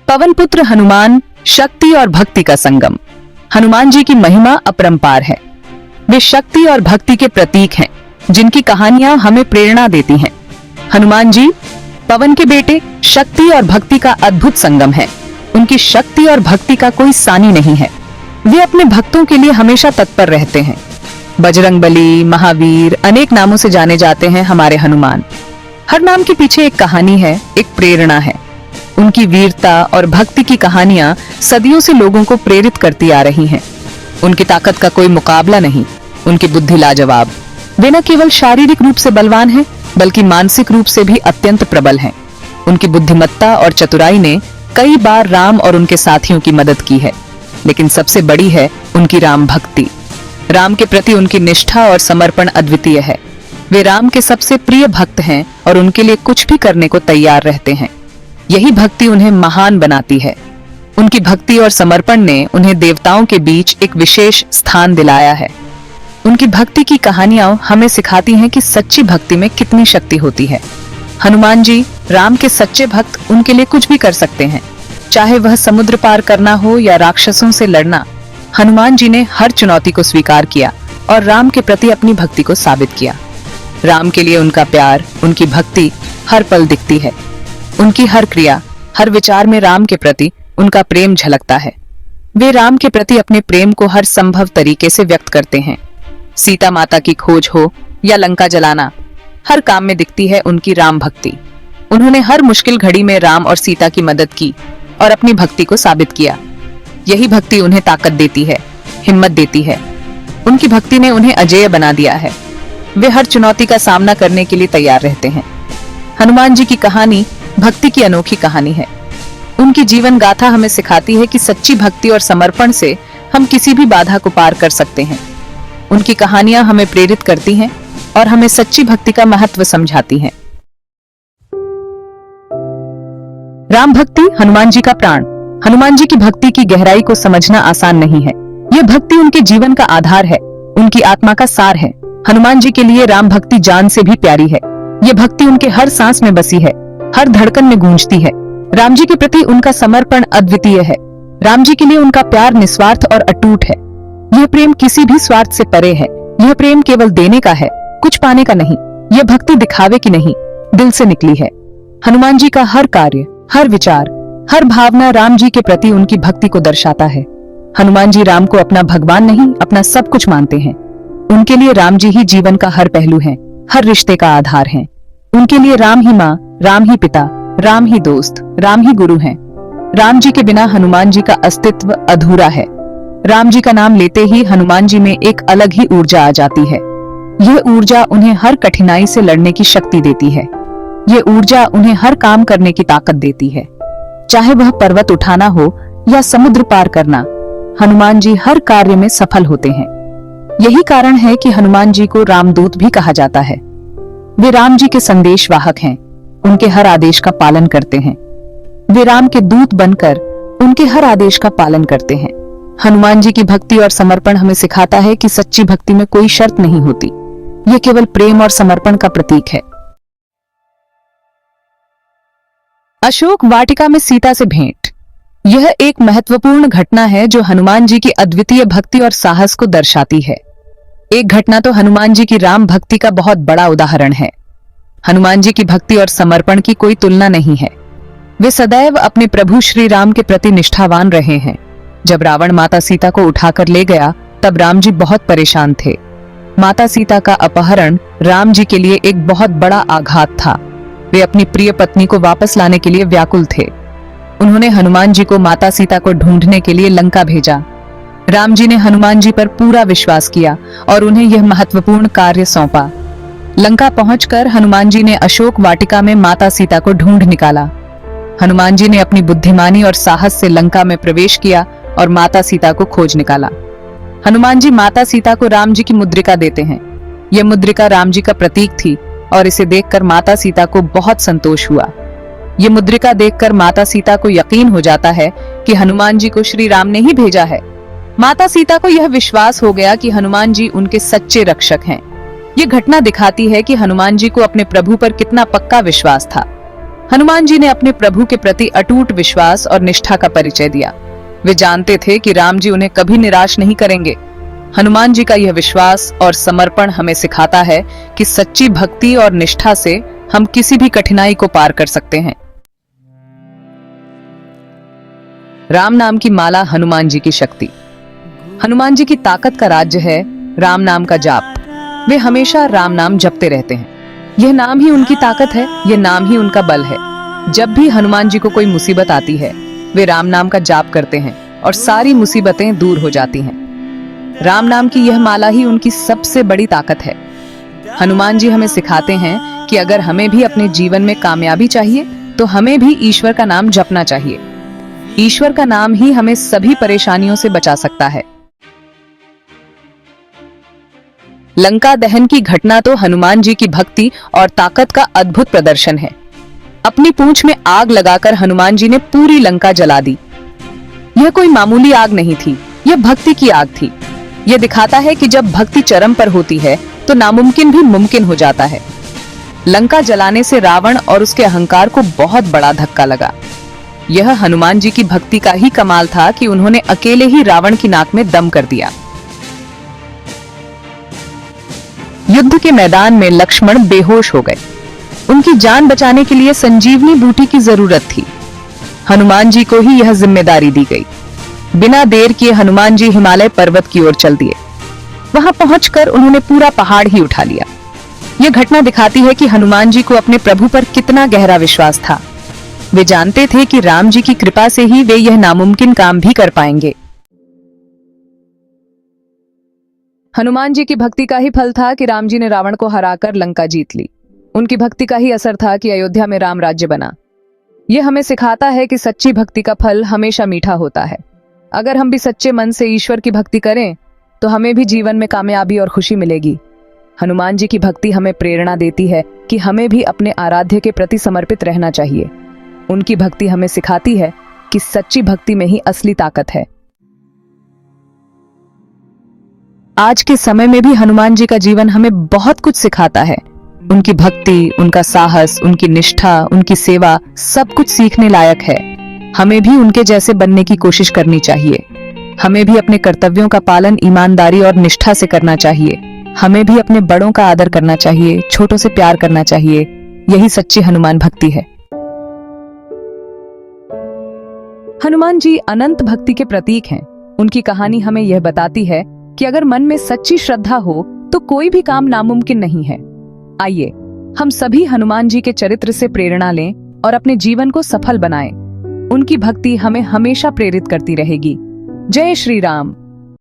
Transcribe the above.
पवन पुत्र हनुमान शक्ति और भक्ति का संगम। हनुमान जी की महिमा अपरंपार है। वे शक्ति और भक्ति के प्रतीक हैं, जिनकी कहानियां हमें प्रेरणा देती हैं। हनुमान जी पवन के बेटे, शक्ति और भक्ति का अद्भुत संगम है। उनकी शक्ति और भक्ति का कोई सानी नहीं है। वे अपने भक्तों के लिए हमेशा तत्पर रहते हैं। बजरंगबली, महावीर, अनेक नामों से जाने जाते हैं हमारे हनुमान। हर नाम के पीछे एक कहानी है, एक प्रेरणा है। उनकी वीरता और भक्ति की कहानियां सदियों से लोगों को प्रेरित करती आ रही हैं। उनकी ताकत का कोई मुकाबला नहीं, उनकी बुद्धि लाजवाब। वे न केवल शारीरिक रूप से बलवान हैं, बल्कि मानसिक रूप से भी अत्यंत प्रबल हैं। उनकी बुद्धिमत्ता और चतुराई ने कई बार राम और उनके साथियों की मदद की है, लेकिन सबसे बड़ी है उनकी राम भक्ति। राम के प्रति उनकी निष्ठा और समर्पण अद्वितीय है। वे राम के सबसे प्रिय भक्त हैं और उनके लिए कुछ भी करने को तैयार रहते हैं। यही भक्ति उन्हें महान बनाती है। उनकी भक्ति और समर्पण ने उन्हें देवताओं के बीच एक विशेष स्थान दिलाया है। उनकी भक्ति की कहानियां हमें सिखाती हैं कि सच्ची भक्ति में कितनी शक्ति होती है। हनुमान जी राम के सच्चे भक्त उनके लिए कुछ भी कर सकते हैं, चाहे वह समुद्र पार करना हो या राक्षसों से लड़ना। हनुमान जी ने हर चुनौती को स्वीकार किया और राम के प्रति अपनी भक्ति को साबित किया। राम के लिए उनका प्यार, उनकी भक्ति हर पल दिखती है। उनकी हर क्रिया, हर विचार में राम के प्रति उनका प्रेम झलकता है। वे राम के प्रति अपने प्रेम को हर संभव तरीके से व्यक्त करते हैं। सीता माता की खोज हो या लंका जलाना, हर काम में दिखती है उनकी राम भक्ति। उन्होंने हर मुश्किल घड़ी में राम और सीता की मदद की और अपनी भक्ति को साबित किया। यही भक्ति उन्हें ताकत देती है, हिम्मत देती है। उनकी भक्ति ने उन्हें अजेय बना दिया है। वे हर चुनौती का सामना करने के लिए तैयार रहते हैं। हनुमान जी की कहानी भक्ति की अनोखी कहानी है। उनकी जीवन गाथा हमें सिखाती है कि सच्ची भक्ति और समर्पण से हम किसी भी बाधा को पार कर सकते हैं। उनकी कहानियां हमें प्रेरित करती हैं और हमें सच्ची भक्ति का महत्व समझाती हैं। राम भक्ति हनुमान जी का प्राण। हनुमान जी की भक्ति की गहराई को समझना आसान नहीं है। यह भक्ति उनके जीवन का आधार है, उनकी आत्मा का सार है। हनुमान जी के लिए राम भक्ति जान से भी प्यारी है। यह भक्ति उनके हर सांस में बसी है, हर धड़कन में गूंजती है। राम जी के प्रति उनका समर्पण अद्वितीय है। राम जी के लिए उनका प्यार निस्वार्थ और अटूट है। यह प्रेम किसी भी स्वार्थ से परे है। यह प्रेम केवल देने का है, कुछ पाने का नहीं। यह भक्ति दिखावे की नहीं, दिल से निकली है। हनुमान जी का हर कार्य, हर विचार, हर भावना राम जी के प्रति उनकी भक्ति को दर्शाता है। हनुमान जी राम को अपना भगवान नहीं, अपना सब कुछ मानते हैं। उनके लिए राम जी ही जीवन का हर पहलू है, हर रिश्ते का आधार है। उनके लिए राम ही माँ, राम ही पिता, राम ही दोस्त, राम ही गुरु हैं। राम जी के बिना हनुमान जी का अस्तित्व अधूरा है। राम जी का नाम लेते ही हनुमान जी में एक अलग ही ऊर्जा आ जाती है। यह ऊर्जा उन्हें हर कठिनाई से लड़ने की शक्ति देती है। यह ऊर्जा उन्हें हर काम करने की ताकत देती है, चाहे वह पर्वत उठाना हो या समुद्र पार करना। हनुमान जी हर कार्य में सफल होते हैं। यही कारण है कि हनुमान जी को रामदूत भी कहा जाता है। वे राम जी के संदेशवाहक हैं, उनके हर आदेश का पालन करते हैं। वे राम के दूत बनकर उनके हर आदेश का पालन करते हैं। हनुमान जी की भक्ति और समर्पण हमें सिखाता है कि सच्ची भक्ति में कोई शर्त नहीं होती। यह केवल प्रेम और समर्पण का प्रतीक है। अशोक वाटिका में सीता से भेंट। यह एक महत्वपूर्ण घटना है जो हनुमान जी की अद्वितीय भक्ति और साहस को दर्शाती है। एक घटना तो हनुमान जी की राम भक्ति का बहुत बड़ा उदाहरण है। हनुमान जी की भक्ति और समर्पण की कोई तुलना नहीं है। वे सदैव अपने प्रभु श्री राम के प्रति निष्ठावान रहे हैं। जब रावण माता सीता को उठाकर ले गया, तब राम जी बहुत परेशान थे। माता सीता का अपहरण राम जी के लिए एक बहुत बड़ा आघात था। वे अपनी प्रिय पत्नी को वापस लाने के लिए व्याकुल थे। उन्होंने हनुमान जी को माता सीता को ढूंढने के लिए लंका भेजा। राम जी ने हनुमान जी पर पूरा विश्वास किया और उन्हें यह महत्वपूर्ण कार्य सौंपा। लंका पहुंचकर हनुमान जी ने अशोक वाटिका में माता सीता को ढूंढ निकाला। हनुमान जी ने अपनी बुद्धिमानी और साहस से लंका में प्रवेश किया और माता सीता को खोज निकाला। हनुमान जी माता सीता को राम जी की मुद्रिका देते हैं। यह मुद्रिका राम जी का प्रतीक थी और इसे देखकर माता सीता को बहुत संतोष हुआ। यह मुद्रिका देखकर माता सीता को यकीन हो जाता है कि हनुमान जी को श्री राम ने ही भेजा है। माता सीता को यह विश्वास हो गया कि हनुमान जी उनके सच्चे रक्षक हैं। यह घटना दिखाती है कि हनुमान जी को अपने प्रभु पर कितना पक्का विश्वास था। हनुमान जी ने अपने प्रभु के प्रति अटूट विश्वास और निष्ठा का परिचय दिया। वे जानते थे कि राम जी उन्हें कभी निराश नहीं करेंगे। हनुमान जी का यह विश्वास और समर्पण हमें सिखाता है कि सच्ची भक्ति और निष्ठा से हम किसी भी कठिनाई को पार कर सकते हैं। राम नाम की माला हनुमान जी की शक्ति। हनुमान जी की ताकत का राज्य है राम नाम का जाप। वे हमेशा राम नाम जपते रहते हैं। यह नाम ही उनकी ताकत है, यह नाम ही उनका बल है। जब भी हनुमान जी को कोई मुसीबत आती है, वे राम नाम का जाप करते हैं और सारी मुसीबतें दूर हो जाती हैं। राम नाम की यह माला ही उनकी सबसे बड़ी ताकत है। हनुमान जी हमें सिखाते हैं कि अगर हमें भी अपने जीवन में कामयाबी चाहिए तो हमें भी ईश्वर का नाम जपना चाहिए। ईश्वर का नाम ही हमें सभी परेशानियों से बचा सकता है। लंका दहन की घटना तो हनुमान जी की भक्ति और ताकत का अद्भुत प्रदर्शन है। अपनी पूंछ में आग लगाकर हनुमान जी ने पूरी लंका जला दी। यह कोई मामूली आग नहीं थी, यह भक्ति की आग थी। यह दिखाता है कि जब भक्ति चरम पर होती है तो नामुमकिन भी मुमकिन हो जाता है। लंका जलाने से रावण और उसके अहंकार को बहुत बड़ा धक्का लगा। यह हनुमान जी की भक्ति का ही कमाल था कि उन्होंने अकेले ही रावण की नाक में दम कर दिया। युद्ध के मैदान में लक्ष्मण बेहोश हो गए। उनकी जान बचाने के लिए संजीवनी बूटी की जरूरत थी। हनुमान जी को ही यह जिम्मेदारी दी गई। बिना देर किए हनुमान जी हिमालय पर्वत की ओर चल दिए। वहां पहुंचकर उन्होंने पूरा पहाड़ ही उठा लिया। यह घटना दिखाती है कि हनुमान जी को अपने प्रभु पर कितना गहरा विश्वास था। वे जानते थे कि राम जी की कृपा से ही वे यह नामुमकिन काम भी कर पाएंगे। हनुमान जी की भक्ति का ही फल था कि राम जी ने रावण को हराकर लंका जीत ली। उनकी भक्ति का ही असर था कि अयोध्या में राम राज्य बना। यह हमें सिखाता है कि सच्ची भक्ति का फल हमेशा मीठा होता है। अगर हम भी सच्चे मन से ईश्वर की भक्ति करें तो हमें भी जीवन में कामयाबी और खुशी मिलेगी। हनुमान जी की भक्ति हमें प्रेरणा देती है कि हमें भी अपने आराध्य के प्रति समर्पित रहना चाहिए। उनकी भक्ति हमें सिखाती है कि सच्ची भक्ति में ही असली ताकत है। आज के समय में भी हनुमान जी का जीवन हमें बहुत कुछ सिखाता है। उनकी भक्ति, उनका साहस, उनकी निष्ठा, उनकी सेवा सब कुछ सीखने लायक है। हमें भी उनके जैसे बनने की कोशिश करनी चाहिए। हमें भी अपने कर्तव्यों का पालन ईमानदारी और निष्ठा से करना चाहिए। हमें भी अपने बड़ों का आदर करना चाहिए, छोटों से प्यार करना चाहिए। यही सच्ची हनुमान भक्ति है। हनुमान जी अनंत भक्ति के प्रतीक हैं। उनकी कहानी हमें यह बताती है कि अगर मन में सच्ची श्रद्धा हो तो कोई भी काम नामुमकिन नहीं है। आइए हम सभी हनुमान जी के चरित्र से प्रेरणा लें और अपने जीवन को सफल बनाएं। उनकी भक्ति हमें हमेशा प्रेरित करती रहेगी। जय श्री राम।